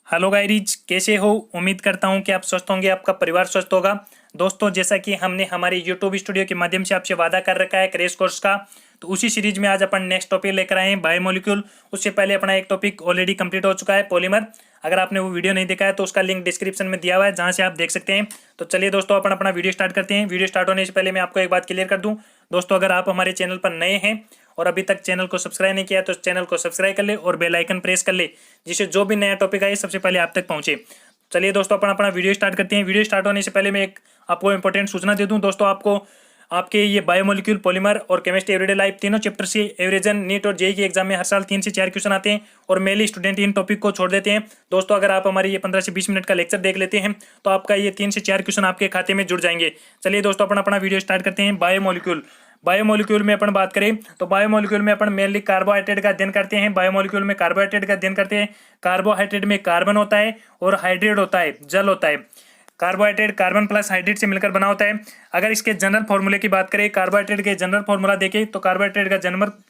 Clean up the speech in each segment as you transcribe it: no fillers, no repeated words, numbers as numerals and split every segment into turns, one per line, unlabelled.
Hello guys, कैसे हो। उम्मीद करता हूँ कि आप स्वस्थ होंगे, आपका परिवार स्वस्थ होगा। दोस्तों, जैसा कि हमने हमारे यूट्यूब स्टूडियो के माध्यम से आपसे वादा कर रखा है क्रैश कोर्स का, तो उसी सीरीज में आज अपन नेक्स्ट टॉपिक लेकर आए हैं बायोमोलिक्यूल। उससे पहले अपना एक टॉपिक ऑलरेडी कंप्लीट हो चुका है, पॉलीमर। अगर आपने वो वीडियो नहीं देखा है तो उसका लिंक डिस्क्रिप्शन में दिया हुआ है, जहाँ से आप देख सकते हैं। तो चलिए दोस्तों, अपन अपना वीडियो स्टार्ट करते हैं। वीडियो स्टार्ट होने से पहले मैं आपको एक बात क्लियर कर दूँ दोस्तों, अगर आप हमारे चैनल पर नए हैं और अभी तक चैनल को सब्सक्राइब नहीं किया तो चैनल को सब्सक्राइब कर ले और बेल आइकन प्रेस कर ले, जिससे जो भी नया टॉपिक आए सबसे पहले आप तक पहुंचे। चलिए दोस्तों, अपन अपना वीडियो स्टार्ट करते हैं। वीडियो स्टार्ट होने से पहले मैं एक आपको इंपॉर्टेंट सूचना दे दूं दोस्तों, आपको आपके ये बायोमोलिक्यूल, पॉलीमर और केमिस्ट्री एवरीडे लाइफ तीनों चैप्टर से एवरेजन, नीट और जेई के एग्जाम में हर साल 3 से 4 क्वेश्चन आते हैं और मेनली स्टूडेंट इन टॉपिक को छोड़ देते हैं। दोस्तों, अगर आप हमारी ये 15 से 20 मिनट का लेक्चर देख लेते हैं तो आपका ये 3 से 4 क्वेश्चन आपके खाते में जुड़ जाएंगे। चलिए दोस्तों, अपन अपना वीडियो स्टार्ट करते हैं। बायोमोलिक्यूल में अपन बात करें तो बायोमोलिक्यूल में अपन मेनली कार्बोहाइड्रेट का अध्ययन करते हैं। बायोमोलिक्यूल में कार्बोहाइड्रेट का अध्ययन करते हैं। कार्बोहाइड्रेट में कार्बन होता है और हाइड्रेट होता है, जल होता है। कार्बोहाइड्रेट कार्बन प्लस हाइड्रेट से मिलकर बना होता है। अगर इसके जनरल फॉर्मूले की बात करें, कार्बोहाइड्रेट के जनरल फॉर्मूला देखें तो कार्बोहाइड्रेट का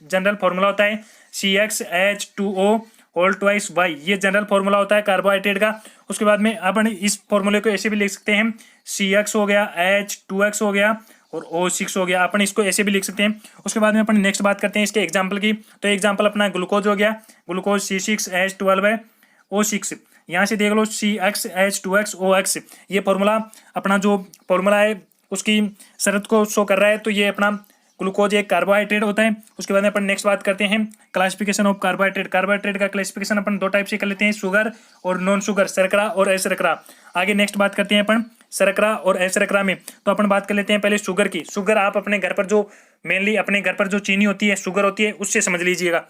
जनरल फॉर्मूला होता है CxH2O होल ट्वाइस Y। ये जनरल फॉर्मूला होता है कार्बोहाइड्रेट का। उसके बाद में अपन इस फॉर्मूले को ऐसे भी लिख सकते हैं, CX हो गया, H2X हो गया और O6 हो गया। अपन इसको ऐसे भी लिख सकते हैं। उसके बाद में अपन नेक्स्ट बात करते हैं इसके एग्जाम्पल की। तो एग्जाम्पल अपना ग्लूकोज हो गया, ग्लूकोज C6H12O6। यहाँ से देख लो CxH2XOX। ये फॉर्मूला अपना जो फॉर्मूला है उसकी शर्त को शो कर रहा है। तो ये अपना ग्लूकोज एक कार्बोहाइड्रेट होता है। उसके बाद में अपन नेक्स्ट बात करते हैं क्लासिफिकेशन ऑफ कार्बोहाइड्रेट। कार्बोहाइड्रेट का क्लासिफिकेशन अपन दो टाइप से कर लेते हैं, शुगर और नॉन शुगर, शर्करा और अशर्करा। आगे नेक्स्ट बात करते हैं अपन शर्करा और अशर्करा में। तो अपन बात कर लेते हैं पहले शुगर की। शुगर आप अपने घर पर जो मेनली अपने घर पर जो चीनी होती है, शुगर होती है, उससे समझ लीजिएगा।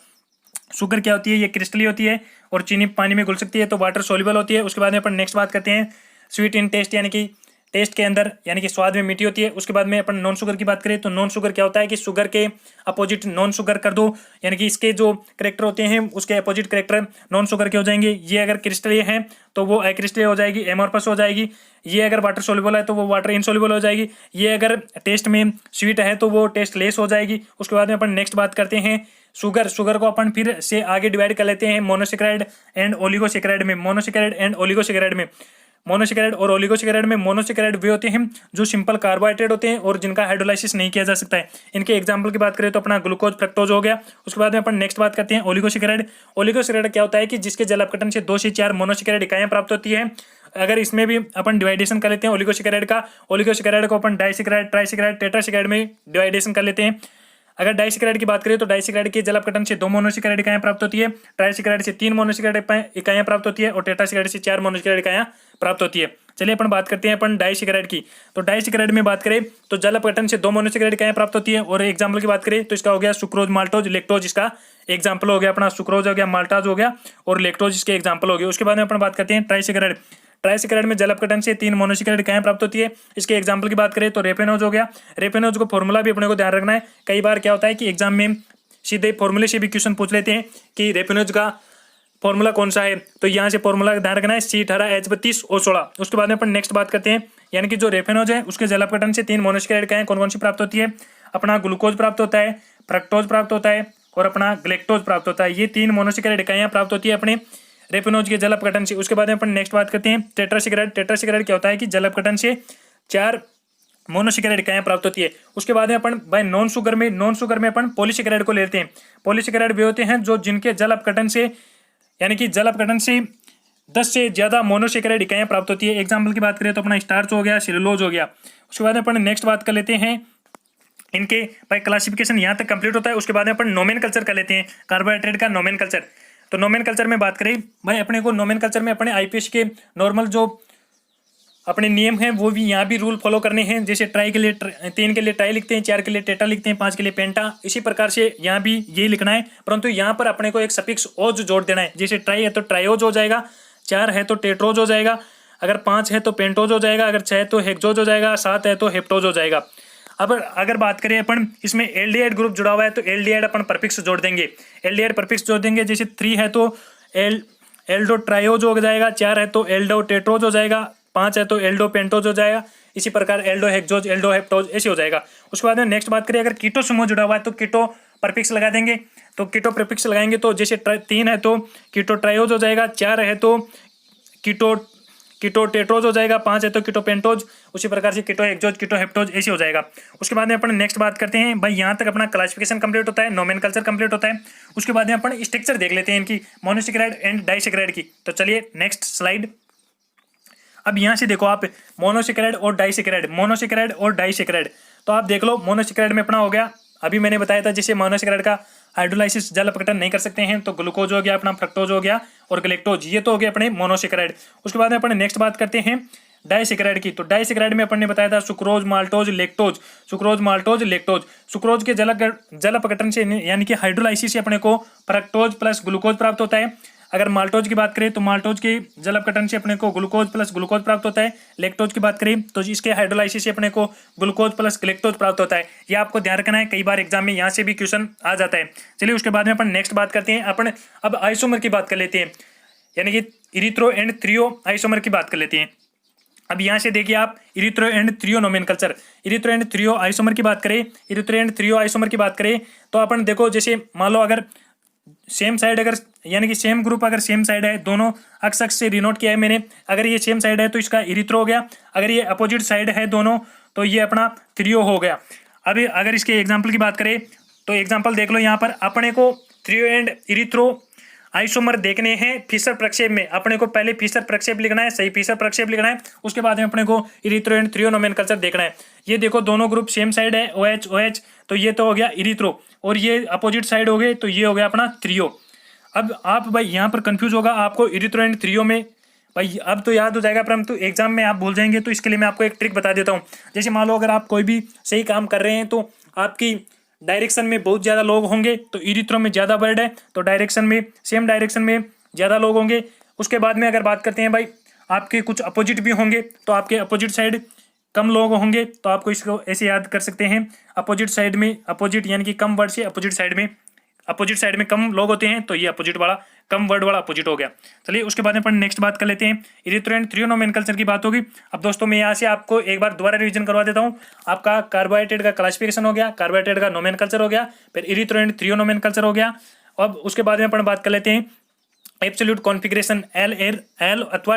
शुगर क्या होती है, ये क्रिस्टली होती है और चीनी पानी में घुल सकती है, तो वाटर सोल्यूबल होती है। उसके बाद में अपन नेक्स्ट बात करते हैं स्वीट इन टेस्ट, यानी कि टेस्ट के अंदर, यानी कि स्वाद में मीठी होती है। उसके बाद में अपन नॉन शुगर की बात करें तो नॉन शुगर क्या होता है कि शुगर के अपोजिट नॉन शुगर कर दो, यानी कि इसके जो करेक्टर होते हैं उसके अपोजिट करेक्टर नॉन शुगर के हो जाएंगे। ये अगर क्रिस्टलीय है तो वो अक्रिस्टलीय हो जाएगी, एमोर्फस हो जाएगी। ये अगर वाटर सोल्यूबल है तो वो वाटर इनसोल्यूबल हो जाएगी। ये अगर टेस्ट में स्वीट है तो वो टेस्ट लेस हो जाएगी। उसके बाद में अपन नेक्स्ट बात करते हैं शुगर को अपन फिर से आगे डिवाइड कर लेते हैं मोनोसेकेराइड एंड ओलिगोसेकेराइड में। मोनोसेकेराइड और ओलिगोसेकेराइड में मोनोसेकेराइड वे होते हैं जो सिंपल कार्बोहाइड्रेट होते हैं और जिनका हाइड्रोलाइसिस नहीं किया जा सकता है। इनके एग्जांपल की बात करें तो अपना ग्लूकोज, फ्रक्टोज हो गया। उसके बाद में अपन नेक्स्ट बात करते हैं ओलिगोसेकेराइड। ओलिगोसेकेराइड क्या होता है कि जिसके जल अपघटन से 2 से 4 मोनोसेकेराइड इकाइयां प्राप्त होती है। अगर इसमें भी अपन डिवाइडेशन कर लेते हैं ओलिगोसेकेराइड को अपन डाइसेकेराइड, ट्राइसेकेराइड, टेट्रासेकेराइड में डिवाइडेशन कर लेते हैं। अगर डाइसेकेराइड की बात करें तो डाइसेकेराइड के जल अपघटन से 2 मोनोसेकेराइड इकाइयां प्राप्त होती है, ट्राइसेकेराइड से 3 मोनोसेकेराइड इकाइयां प्राप्त होती है और टेट्रासेकेराइड से 4 मोनोसेकेराइड इकाइयां प्राप्त होती है। चलिए अपन बात करते हैं अपन डाइसेकेराइड की। तो डाइसेकेराइड में बात करें तो जल अपघटन से 2 मोनोसेकेराइड इकाइयां प्राप्त होती है। और एग्जाम्पल की बात करें तो इसका हो गया सुक्रोज, माल्टोज, लेक्टोज। इसका एग्जाम्पल हो गया अपना सुक्रोज हो गया, माल्टाज हो गया और लेक्टोज इसके एग्जाम्पल हो गए। उसके बाद में अपन बात करते हैं ट्राइसेकेराइड में जल अपघटन से 3 मोनोसेकेराइड इकाइयां प्राप्त होती है। इसके एग्जाम्पल की बात करें तो रेफेनोज हो गया। रेफेनोज को फॉर्मूला भी अपने को ध्यान रखना है। कई बार क्या होता है कि एग्जाम में सीधे फॉर्मूले से भी क्वेश्चन पूछ लेते हैं कि रेफेनोज का फॉर्मूला कौन सा है, तो यहाँ से फॉर्मूला का ध्यान रखना है C18H32O16। उसके बाद में अपन नेक्स्ट बात करते हैं, यानी कि जो रेफेनोज है उसके जल अपघटन से 3 मोनोसेकेराइड इकाइयां कौन कौन सी प्राप्त होती है। अपना ग्लूकोज प्राप्त होता है, फ्रक्टोज प्राप्त होता है और अपना ग्लेक्टोज प्राप्त होता है। ये 3 मोनोसेकेराइड इकाइयां प्राप्त होती है अपने रेफेनोज के जल अपघटन से। उसके बाद में अपन नेक्स्ट बात करते हैं टेट्रासेकेराइड क्या होता है कि जल अपघटन से 4 मोनोसेकेराइड इकाइयां प्राप्त होती है। उसके बाद में अपन भाई नॉन शुगर में अपन पॉलीसेकेराइड को लेते हैं। पॉलीसेकेराइड वे होते हैं जो जिनके जल अपघटन से, यानी कि जल अपघटन से 10 से ज्यादा मोनोसेकेराइड इकाइयां प्राप्त होती है। एग्जाम्पल की बात करें तो अपना स्टार्च हो गया, सेलुलोज हो गया। उसके बाद में अपन नेक्स्ट बात कर लेते हैं इनके भाई क्लासिफिकेशन यहाँ तक कंप्लीट होता है। उसके बाद में अपन नोमेनकल्चर कर लेते हैं कार्बोहाइड्रेट का नोमेनकल्चर। तो नोमेनकल्चर में बात करें भाई अपने को नोमेनकल्चर में अपने आईपीएस के नॉर्मल जो अपने नियम हैं वो भी यहाँ भी रूल फॉलो करने हैं। जैसे ट्राई के लिए 3 के लिए ट्राई लिखते हैं, 4 के लिए टेटा लिखते हैं, 5 के लिए पेंटा। इसी प्रकार से यहाँ भी यही लिखना है, परंतु यहाँ पर अपने को एक सफिक्स ओज जोड़ देना है। जैसे ट्राई है तो ट्रायोज हो जाएगा, 4 है तो टेट्रोज हो जाएगा, अगर 5 है तो पेंटोज हो जाएगा, अगर 6 है तो हेक्सोज हो जाएगा, 7 है तो हेप्टोज हो जाएगा। अब अगर बात करें अपन इसमें एल्डिहाइड ग्रुप जुड़ा हुआ है तो एल्डिहाइड अपन परफिक्स जोड़ देंगे, एल्डिहाइड परफिक्स जोड़ देंगे। जैसे 3 है तो एल्डो ट्रायोज हो जाएगा, 4 है तो एल्डो टेट्रोज हो जाएगा, 5 है तो एल्डो पेंटोज हो जाएगा। इसी प्रकार एल्डो हेक्सोज, एल्डो हेप्टोज ऐसे हो जाएगा। उसके बाद में नेक्स्ट बात करें अगर कीटो समूह जुड़ा हुआ है तो कीटो परफिक्स लगा देंगे। तो कीटो परफिक्स लगाएंगे तो जैसे 3 है तो कीटो ट्रायोज हो जाएगा, 4 है तो कीटोटेट्रोज हो जाएगा, 5 है तो कीटोपेंटोज, उसी प्रकार से कीटोहेक्सोज, कीटोहेप्टोज ऐसे हो जाएगा। उसके बाद में अपन नेक्स्ट बात करते हैं भाई, यहाँ तक अपना क्लासिफिकेशन कंप्लीट होता है, नोमेनकल्चर कंप्लीट होता है। उसके बाद में अपन स्ट्रक्चर देख लेते हैं इनकी, मोनोसेकेराइड एंड डाइसेकेराइड की। तो चलिए नेक्स्ट स्लाइड। अब यहाँ से देखो आप मोनोसेकेराइड और डाइसेकेराइड, मोनोसेकेराइड और डाइसेकेराइड, तो आप देख लो मोनोसेकेराइड में अपना हो गया, अभी मैंने बताया था जैसे मोनोसेकेराइड का हाइड्रोलाइसिस जल अपघटन नहीं कर सकते हैं, तो ग्लूकोज हो गया अपना, फ्रक्टोज हो गया और गलेक्टोज, ये तो हो गया अपने मोनोसेकेराइड। उसके बाद में अपन नेक्स्ट बात करते हैं डाइसेकेराइड की। तो डाइसेकेराइड में अपन ने बताया था sucrose, maltose, lactose, sucrose, maltose, lactose. Sucrose के जल अपघटन से यानी कि हाइड्रोलाइसिस से अपने को फ्रक्टोज प्लस ग्लूकोज प्राप्त होता है। अगर माल्टोज की बात करें तो माल्टोज के जल अपघटन से अपने को ग्लूकोज प्लस ग्लूकोज प्राप्त होता है। लेक्टोज की बात करें तो इसके हाइड्रोलाइसिस से अपने को ग्लूकोज प्लस गलेक्टोज प्राप्त होता है। ये आपको ध्यान रखना है, कई बार एग्जाम में यहाँ से भी क्वेश्चन आ जाता है। चलिए उसके बाद में अपन नेक्स्ट बात करते हैं, अपन अब आइसोमर की बात कर लेते हैं, यानी कि इरिथ्रो एंड थ्रियो आइसोमर की बात कर लेते हैं। अब यहाँ से देखिए आप erythro and threo nomenclature, erythro and threo isomer की बात करें, इरिथ्रो एंड थ्रियो आइसोमर की बात करें तो अपन देखो जैसे मान लो अगर सेम साइड अगर यानी कि सेम ग्रुप अगर सेम साइड है, दोनों अक्ष से डिनोट किया है मैंने, अगर ये सेम साइड है तो इसका इरिथ्रो हो गया, अगर ये अपोजिट साइड है दोनों तो ये अपना थ्रियो हो गया। अभी अगर इसके एग्जाम्पल की बात करें तो एग्जाम्पल देख लो, यहाँ पर अपने को थ्रियो एंड इरिथ्रो आइसोमर देखने हैं फिशर प्रक्षेप में। अपने को पहले फिशर प्रक्षेप लिखना है, सही फिशर प्रक्षेप लिखना है, उसके बाद में अपने को इरिथ्रो एंड थ्रियो नोमेनकल्चर देखना है। ये देखो दोनों ग्रुप सेम साइड है, OH OH, तो ये तो हो गया इरिथ्रो, और ये अपोजिट साइड हो गए तो ये हो गया अपना थ्रियो। अब आप भाई यहाँ पर कंफ्यूज होगा आपको इरिथ्रो एंड थ्रियो में, भाई अब तो याद हो जाएगा परंतु एग्जाम में आप भूल जाएंगे, तो इसके लिए मैं आपको एक ट्रिक बता देता हूँ। जैसे मान लो अगर आप कोई भी सही काम कर रहे हैं तो आपकी डायरेक्शन में बहुत ज़्यादा लोग होंगे, तो इरिथ्रो में ज़्यादा वर्ड है तो डायरेक्शन में सेम डायरेक्शन में ज़्यादा लोग होंगे। उसके बाद में अगर बात करते हैं भाई आपके कुछ अपोजिट भी होंगे तो आपके अपोजिट साइड कम लोग होंगे, तो आपको इसको ऐसे याद कर सकते हैं, अपोजिट साइड में अपोजिट यानी कि कम वर्ड से अपोजिट साइड में कम लोग होते हैं, तो ये अपोजिट वाला कम वर्ड वाला अपोजिट हो गया। चलिए उसके बाद में अपन नेक्स्ट बात कर लेते हैं, इरिथ्रो एंड थ्रियो नोमेनकल्चर की बात होगी। अब दोस्तों मैं यहाँ से आपको एक बार दोबारा रिवीजन करवा देता हूँ। आपका कार्बोहाइड्रेट का क्लासिफिकेशन हो गया, कार्बोहाइड्रेट का नोमेनकल्चर हो गया, फिर इरिथ्रो एंड थ्रियो नोमेनकल्चर हो गया। अब उसके बाद में अपन बात कर लेते हैं एब्सोल्यूट कॉन्फिगरेशन एल अथवा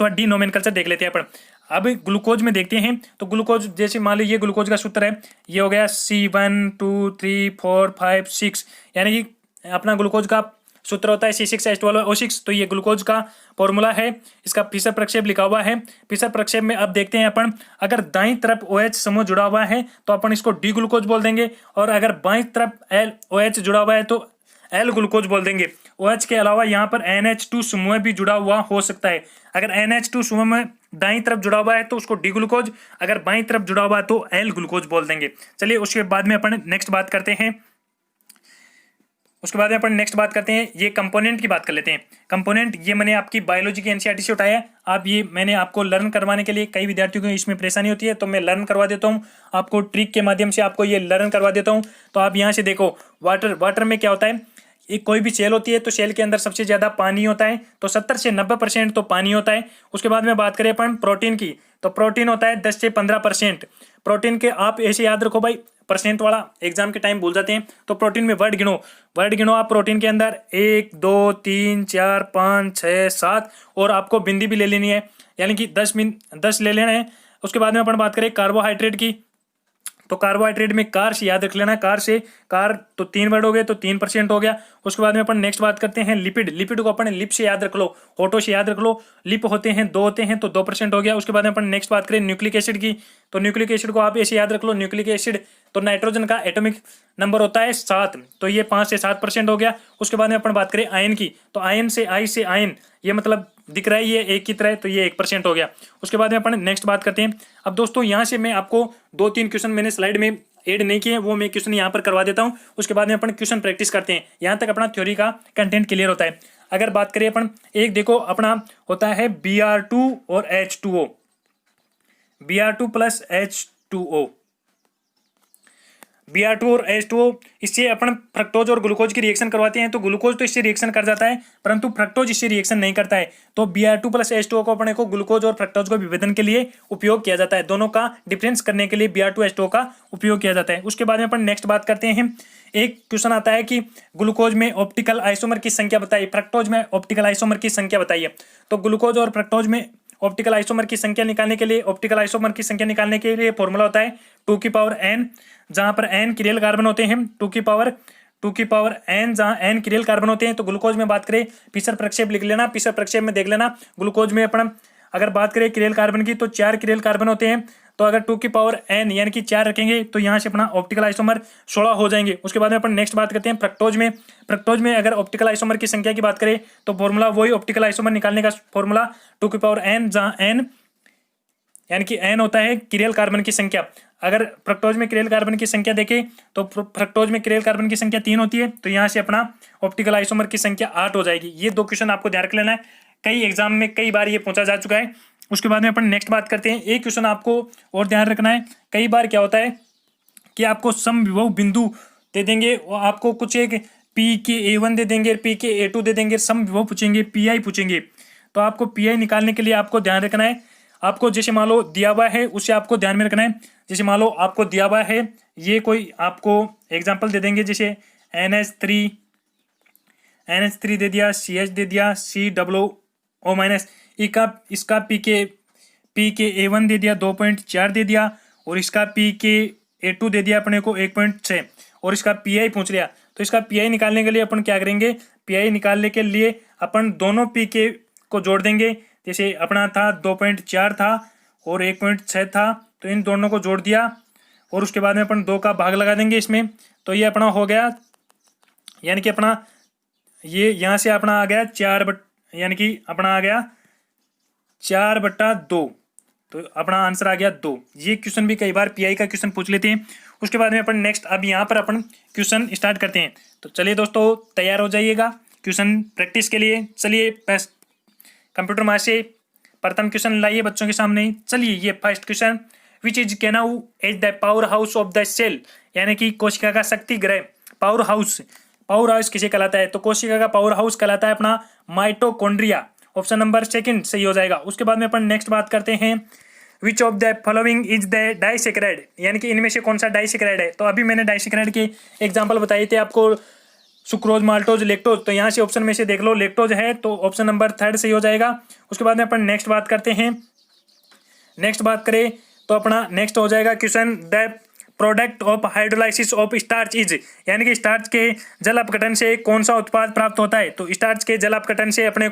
डी नोमेनकल्चर देख लेते हैं अपन। अब ग्लूकोज में देखते हैं तो ग्लूकोज जैसे मान लो ये ग्लूकोज का सूत्र है, ये हो गया C1 2 3 4 5 6, यानी कि अपना ग्लूकोज का सूत्र होता है C6H12O6, तो ये ग्लूकोज का फॉर्मूला है, इसका फिशर प्रक्षेप लिखा हुआ है। फिशर प्रक्षेप में अब देखते हैं अपन, अगर दाईं तरफ OH समूह जुड़ा हुआ है तो अपन इसको डी ग्लूकोज बोल देंगे, और अगर बाईं तरफ OH जुड़ा हुआ है तो एल ग्लूकोज बोल देंगे। OH के अलावा यहाँ पर NH2 समूह भी जुड़ा हुआ हो सकता है। अगर NH2 समूह में दाईं तरफ जुड़ा हुआ है तो उसको डी ग्लूकोज, अगर बाईं तरफ जुड़ा हुआ है तो एल ग्लूकोज बोल देंगे। चलिए उसके बाद में अपन नेक्स्ट बात करते हैं, ये कंपोनेंट की बात कर लेते हैं। कंपोनेंट ये मैंने आपकी बायोलॉजी की एनसीईआरटी से उठाया है, आप ये मैंने आपको लर्न करवाने के लिए, कई विद्यार्थियों को इसमें परेशानी होती है तो मैं लर्न करवा देता हूँ आपको, ट्रिक के माध्यम से आपको ये लर्न करवा देता हूँ। तो आप यहाँ से देखो वाटर में क्या होता है, एक कोई भी सेल होती है तो सेल के अंदर सबसे ज़्यादा पानी होता है, तो 70 से 90% तो पानी होता है। उसके बाद में बात करें अपन प्रोटीन की, तो प्रोटीन होता है 10 से 15%। प्रोटीन के आप ऐसे याद रखो भाई, परसेंट वाला एग्जाम के टाइम भूल जाते हैं, तो प्रोटीन में वर्ड गिनो आप प्रोटीन के अंदर 1 2 3 4 5 6 7, और आपको बिंदी भी ले लेनी है, यानी कि 10 ले लेना है। उसके बाद में अपन बात करें कार्बोहाइड्रेट की, तो कार्बोहाइड्रेट में कार से याद रख लेना, कार तो 3 वर्ड हो गए तो 3% हो गया। उसके बाद में अपन नेक्स्ट बात करते हैं लिपिड को अपन लिप से याद रख लो, होटो से याद रख लो, लिप होते हैं 2 होते हैं तो 2% हो गया। उसके बाद में अपन नेक्स्ट बात करें न्यूक्लिक एसिड की, तो न्यूक्लिक एसिड को आप ऐसे याद रख लो, न्यूक्लिक एसिड तो नाइट्रोजन का एटॉमिक नंबर होता है 7, तो ये 5 से 7% हो गया। उसके बाद में अपन बात करें आयन की, तो आयन से आयन, ये मतलब दिख रहा है ये एक की तरह, तो ये 1% हो गया। उसके बाद में अपन नेक्स्ट बात करते हैं। अब दोस्तों यहाँ से मैं आपको 2-3 क्वेश्चन मैंने स्लाइड में ऐड नहीं किए, वो मैं क्वेश्चन यहाँ पर करवा देता हूँ। उसके बाद में अपन क्वेश्चन प्रैक्टिस करते हैं, यहाँ तक अपना थ्योरी का कंटेंट क्लियर होता है। अगर बात करें अपन, एक देखो अपना होता है Br2 और H2O, Br2 plus H2O, Br2 और H2O, इससे अपन फ्रक्टोज और ग्लूकोज की रिएक्शन करवाते हैं, तो ग्लूकोज तो इससे रिएक्शन कर जाता है परंतु फ्रक्टोज इससे रिएक्शन नहीं करता है। तो Br2 प्लस H2O को अपने को ग्लूकोज और फ्रक्टोज को विभेदन के लिए उपयोग किया जाता है, दोनों का डिफरेंस करने के लिए Br2 H2O का उपयोग किया जाता है। उसके बाद में अपन नेक्स्ट बात करते हैं एक क्वेश्चन आता है कि ग्लूकोज में ऑप्टिकल आइसोमर की संख्या बताइए, फ्रक्टोज में ऑप्टिकल आइसोमर की संख्या बताइए। तो ग्लूकोज और फ्रक्टोज में ऑप्टिकल आइसोमर की संख्या निकालने के लिए, ऑप्टिकल आइसोमर की संख्या निकालने के लिए फॉर्मूला होता है 2n, जहां पर n किरियल कार्बन होते हैं, 2n, जहां n किरियल कार्बन होते हैं। तो ग्लूकोज में बात करें, फिशर प्रक्षेप लिख लेना, फिशर प्रक्षेप में देख लेना। ग्लूकोज में अपन अगर बात करें किरियल कार्बन की तो 4 किरियल कार्बन होते हैं। तो अगर 2n यानी कि 4 रखेंगे तो यहाँ से अपना ऑप्टिकल आइसोमर 16 हो जाएंगे। उसके बाद में अपन नेक्स्ट बात करते हैं फ्रक्टोज में अगर ऑप्टिकल आइसोमर की संख्या की बात करें तो फॉर्मूला वही ऑप्टिकल आइसोमर निकालने का फॉर्मूला 2n, जहाँ n यानी कि n होता है किरियल कार्बन की संख्या। अगर फ्रक्टोज में किरियल कार्बन की संख्या देखें तो फ्रक्टोज में किरियल कार्बन की संख्या 3 होती है, तो यहाँ से अपना ऑप्टिकल आइसोमर की संख्या 8 हो जाएगी। ये 2 क्वेश्चन आपको ध्यान रख लेना है, कई एग्जाम में कई बार ये पूछा जा चुका है। उसके बाद में अपन नेक्स्ट बात करते हैं। एक क्वेश्चन आपको और ध्यान रखना है, कई बार क्या होता है कि आपको समविभव बिंदु दे देंगे, और आपको कुछ एक PKA1 दे देंगे, PKA2 दे देंगे, समविभव पूछेंगे, PI पूछेंगे। तो आपको PI निकालने के लिए आपको ध्यान रखना है, आपको जैसे मान लो दिया हुआ है उसे आपको ध्यान में रखना है। जैसे मान लो आपको दिया हुआ है, ये कोई आपको एग्जाम्पल दे देंगे, जैसे NH3 दे दिया, CH दे दिया, COO- इसका PKA1 दे दिया 2.4 दे दिया, और इसका PKA2 दे दिया अपने को 1.6, और इसका PI पूछ लिया। तो इसका PI निकालने के लिए अपन क्या करेंगे, PI निकालने के लिए अपन दोनों PK को जोड़ देंगे। जैसे अपना था 2.4 था और 1.6 था, तो इन दोनों को जोड़ दिया, और उसके बाद में अपन 2 का भाग लगा देंगे इसमें। तो ये अपना हो गया, यानी कि अपना ये यहाँ से अपना आ गया 4 यानी कि अपना आ गया 4/2, तो अपना आंसर आ गया 2। ये क्वेश्चन भी कई बार PI का क्वेश्चन पूछ लेते हैं। उसके बाद में अपन नेक्स्ट अब यहाँ पर अपन क्वेश्चन स्टार्ट करते हैं। तो चलिए दोस्तों तैयार हो जाइएगा क्वेश्चन प्रैक्टिस के लिए। चलिए कंप्यूटर मार से प्रथम क्वेश्चन लाइए बच्चों के सामने। चलिए ये first question, which is known as the power house of the cell, यानी कि कोशिका का शक्ति ग्रह। पावर हाउस किसे कहलाता है, तो कोशिका का पावर हाउस कहलाता है अपना माइटोकॉन्ड्रिया। ऑप्शन नंबर 2 सही हो जाएगा। उसके बाद में अपन नेक्स्ट बात करते हैं, which of the following is the disaccharide, यानी कि इनमें से कौन सा डाइसेक्राइड है। तो अभी मैंने डाइसेक्राइड के एग्जाम्पल बताए थे आपको, सुक्रोज, माल्टोज, लेक्टोज। तो यहाँ से ऑप्शन में से देख लो लेक्टोज है, तो ऑप्शन नंबर 3 सही हो जाएगा। उसके बाद में अपन नेक्स्ट बात करते हैं, नेक्स्ट बात करें तो अपना नेक्स्ट हो जाएगा question, the product of hydrolysis of starch is, यानी कि स्टार्च के जल अपघटन से कौन सा उत्पाद प्राप्त होता है। तो स्टार्च के जल अपघटन से अपने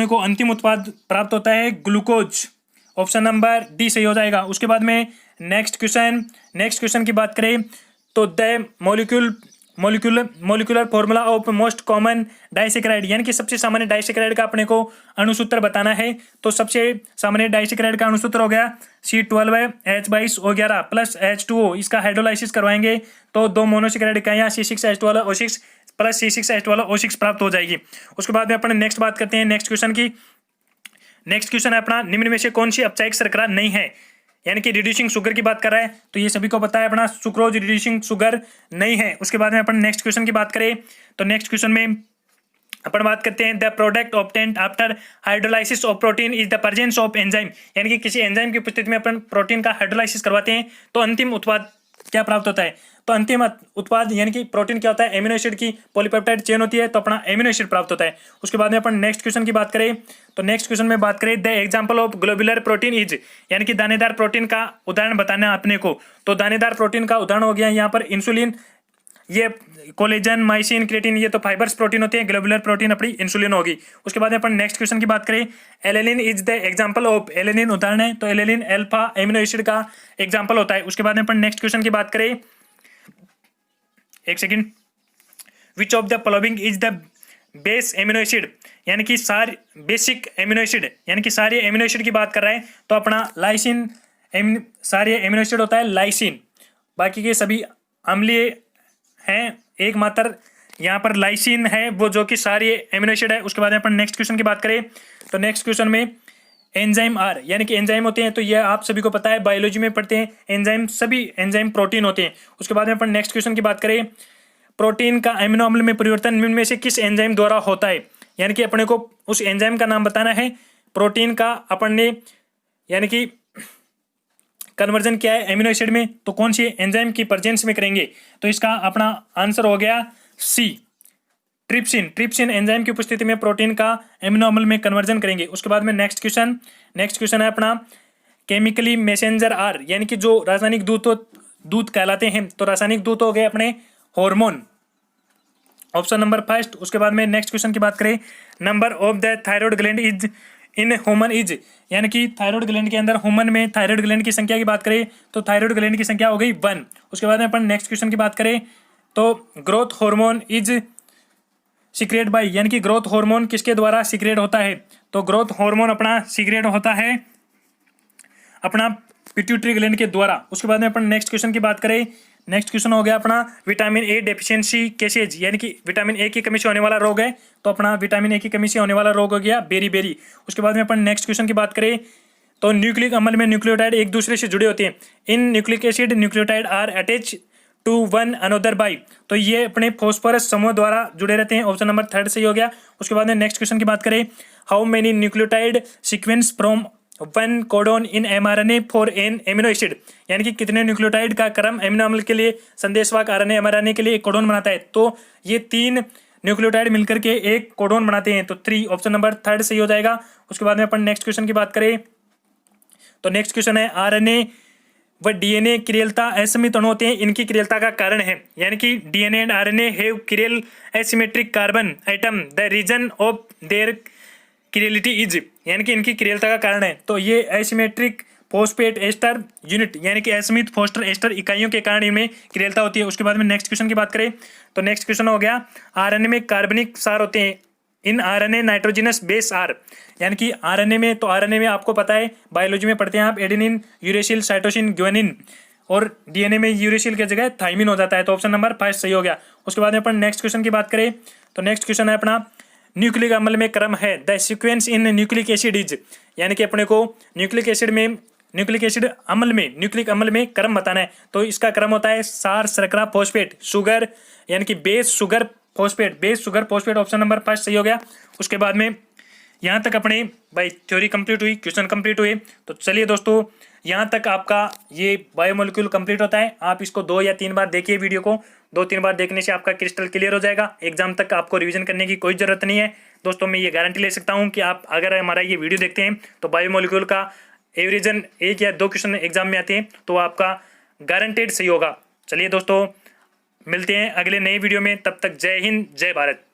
को अंतिम उत्पाद प्राप्त होता है ग्लूकोज। ऑप्शन नंबर D सही हो जाएगा। उसके बाद में नेक्स्ट क्वेश्चन की बात करें तो the molecular formula of most common disaccharide, यानी कि सबसे सामान्य डाइसेक्राइड का अपने को अणुसूत्र बताना है। तो सबसे सामान्य डाइसेक्राइड का अणुसूत्र हो गया C12H22O11 प्लस H2O। इसका हाइड्रोलाइसिस करवाएंगे तो 2 मोनोसेक्राइड इकाइयाँ C6H12O6 प्लस C6H12O6 प्राप्त हो जाएगी। उसके बाद में अपन नेक्स्ट बात करते हैं नेक्स्ट क्वेश्चन की। नेक्स्ट क्वेश्चन है अपना, निम्न में से कौन सी अपचायक शर्करा नहीं है, यानी कि रिड्यूसिंग शुगर की बात कर रहा है। तो ये सभी को पता है अपना सुक्रोज रिड्यूसिंग शुगर नहीं है। उसके बाद में अपन नेक्स्ट क्वेश्चन की बात करें तो नेक्स्ट क्वेश्चन में अपन बात करते हैं, the product obtained after hydrolysis of protein is the presence of enzyme, यानी कि किसी एंजाइम की उपस्थिति में अपन प्रोटीन का हाइड्रोलाइसिस करवाते हैं तो अंतिम उत्पाद क्या प्राप्त होता है। तो अंतिम उत्पाद यानी कि प्रोटीन क्या होता है, एमिनो एसिड की पॉलीपेप्टाइड चेन होती है, तो अपना एमिनो एसिड प्राप्त होता है। उसके बाद में अपन नेक्स्ट क्वेश्चन की बात करें तो नेक्स्ट क्वेश्चन में बात करें, the example of globular protein is, यानी कि दानेदार प्रोटीन का उदाहरण बताना अपने को। तो दानेदार प्रोटीन का उदाहरण हो गया यहाँ पर इंसुलिन, ये कोलेजन, माइसिन, क्रेटिन, ये तो फाइबर्स प्रोटीन होते हैं। ग्लोबुलर प्रोटीन अपनी इंसुलिन होगी। उसके बाद में अपन नेक्स्ट क्वेश्चन की बात करें, alanine is the example of, alanine उदाहरण है तो एलेनिन अल्फा एमिनो एसिड का एग्जांपल होता है। उसके बाद में अपन नेक्स्ट क्वेश्चन की बात करें, एक second, which of the following is the base amino acid, यानी कि सारे बेसिक एमिनो एसिड, यानी कि सारे एमिनो एसिड की बात कर रहा है तो अपना लाइसिन, सारे एमिनो एसिड होता है लाइसिन, बाकी के सभी अम्लीय हैं, एकमात्र यहाँ पर लाइसिन है वो जो कि सारे एमिनो एसिड है। उसके बाद अपन नेक्स्ट क्वेश्चन की बात करें तो नेक्स्ट क्वेश्चन में एंजाइम आर, यानी कि एंजाइम होते हैं तो ये आप सभी को पता है, बायोलॉजी में पढ़ते हैं एंजाइम, सभी एंजाइम प्रोटीन होते हैं। उसके बाद में अपन नेक्स्ट क्वेश्चन की बात करें, प्रोटीन का अमीनो अम्ल में परिवर्तन निम्न में से किस एंजाइम द्वारा होता है, यानी कि अपने को उस एंजाइम का नाम बताना है प्रोटीन का अपन ने, यानी कि कन्वर्जन क्या है एमिनो एसिड में, तो कौन सी एंजाइम की प्रेजेंस में करेंगे, तो इसका अपना आंसर हो गया सी, ट्रिप्सिन। ट्रिप्सिन एंजाइम की उपस्थिति में प्रोटीन का एमिनो अम्ल में कन्वर्जन करेंगे। उसके बाद में नेक्स्ट क्वेश्चन है अपना केमिकली मैसेंजर आर, यानी कि जो रासायनिक दूत कहलाते हैं, तो रासायनिक दूत हो गए अपने हार्मोन, ऑप्शन नंबर फर्स्ट। उसके बाद में नेक्स्ट क्वेश्चन की बात करें, number of the thyroid gland is in human is, यानी कि थायराइड ग्लैंड के अंदर ह्यूमन में थायराइड ग्लैंड की संख्या की बात करें तो थायराइड ग्लैंड की संख्या हो गई 1। उसके बाद में अपन नेक्स्ट क्वेश्चन की बात करें तो growth hormone is secret by, यानी कि ग्रोथ हार्मोन किसके द्वारा सीक्रेट होता है, तो ग्रोथ हार्मोन अपना सीक्रेट होता है अपना पिट्यूटरी ग्लैंड के द्वारा। उसके बाद में अपन नेक्स्ट क्वेश्चन की बात करें, नेक्स्ट क्वेश्चन हो गया अपना विटामिन ए डेफिशिएंसी केसेज, यानी कि विटामिन ए की कमी से होने वाला रोग है, तो अपना विटामिन ए की कमी से होने वाला रोग हो गया बेरी। उसके बाद में अपन नेक्स्ट क्वेश्चन की बात करें तो न्यूक्लिक अम्ल में न्यूक्लियोटाइड एक दूसरे से जुड़े होते हैं, in nucleic acid nucleotide are attach to one another by, तो ये अपने फॉस्फोरस समूह द्वारा जुड़े रहते हैं, ऑप्शन नंबर 3 सही हो गया। उसके बाद में नेक्स्ट क्वेश्चन की बात करें, how many nucleotide sequence from one codon in mRNA for an amino acid, यानी कि कितने न्यूक्लियोटाइड का क्रम एमिनो अम्ल के लिए संदेशवाहक RNA mRNA के लिए एक कोडोन बनाता है, तो ये 3 न्यूक्लियोटाइड मिलकर के एक कोडोन बनाते हैं, तो 3, ऑप्शन नंबर 3 सही हो जाएगा। उसके बाद में अपन नेक्स्ट क्वेश्चन की बात करें तो नेक्स्ट क्वेश्चन है RNA व DNA क्रियलता असमित अणु होते हैं, इनकी क्रियलता का कारण है, यानी कि DNA and RNA have chiral asymmetric carbon atom, the reason of their chirality is, यानी कि इनकी क्रियलता का कारण है, तो ये एसिमेट्रिक फॉस्फेट एस्टर यूनिट, यानी कि असमित फोस्टर एस्टर इकाइयों के कारण इनमें क्रियलता होती है। उसके बाद में नेक्स्ट क्वेश्चन की बात करें तो नेक्स्ट क्वेश्चन हो गया RNA में कार्बनिक सार होते हैं, इन RNA नाइट्रोजनस बेस आर, यानी कि RNA में, तो RNA में आपको पता है बायोलॉजी में पढ़ते हैं आप एडेनिन यूरेसिल साइटोसिन ग्वानिन, और DNA में यूरेसिल की जगह थाइमिन हो जाता है, तो ऑप्शन नंबर 5 सही हो गया। उसके बाद में अपन नेक्स्ट क्वेश्चन की बात करें तो नेक्स्ट क्वेश्चन है अपना न्यूक्लिक अम्ल में क्रम है, the sequence in nucleic acid is, यानी कि अपने को न्यूक्लिक एसिड न्यूक्लिक अम्ल में क्रम बताना है, तो इसका क्रम होता है सार शर्करा फॉस्फेट शुगर, यानी कि base sugar phosphate, option number 5 सही हो गया। उसके बाद में यहाँ तक अपने भाई थ्योरी कंप्लीट हुई, क्वेश्चन कंप्लीट हुए, तो चलिए दोस्तों यहाँ तक आपका ये बायोमोलिक्यूल कंप्लीट होता है। आप इसको 2 या 3 बार देखिए, वीडियो को 2-3 बार देखने से आपका क्रिस्टल क्लियर हो जाएगा, एग्जाम तक आपको रिवीजन करने की कोई ज़रूरत नहीं है। दोस्तों मैं ये गारंटी ले सकता हूँ कि आप अगर हमारा ये वीडियो देखते हैं तो बायोमोलिक्यूल का एवरेजन 1 या 2 क्वेश्चन एग्जाम में आते हैं, तो आपका गारंटेड सही होगा। चलिए दोस्तों मिलते हैं अगले नए वीडियो में, तब तक जय हिंद जय भारत।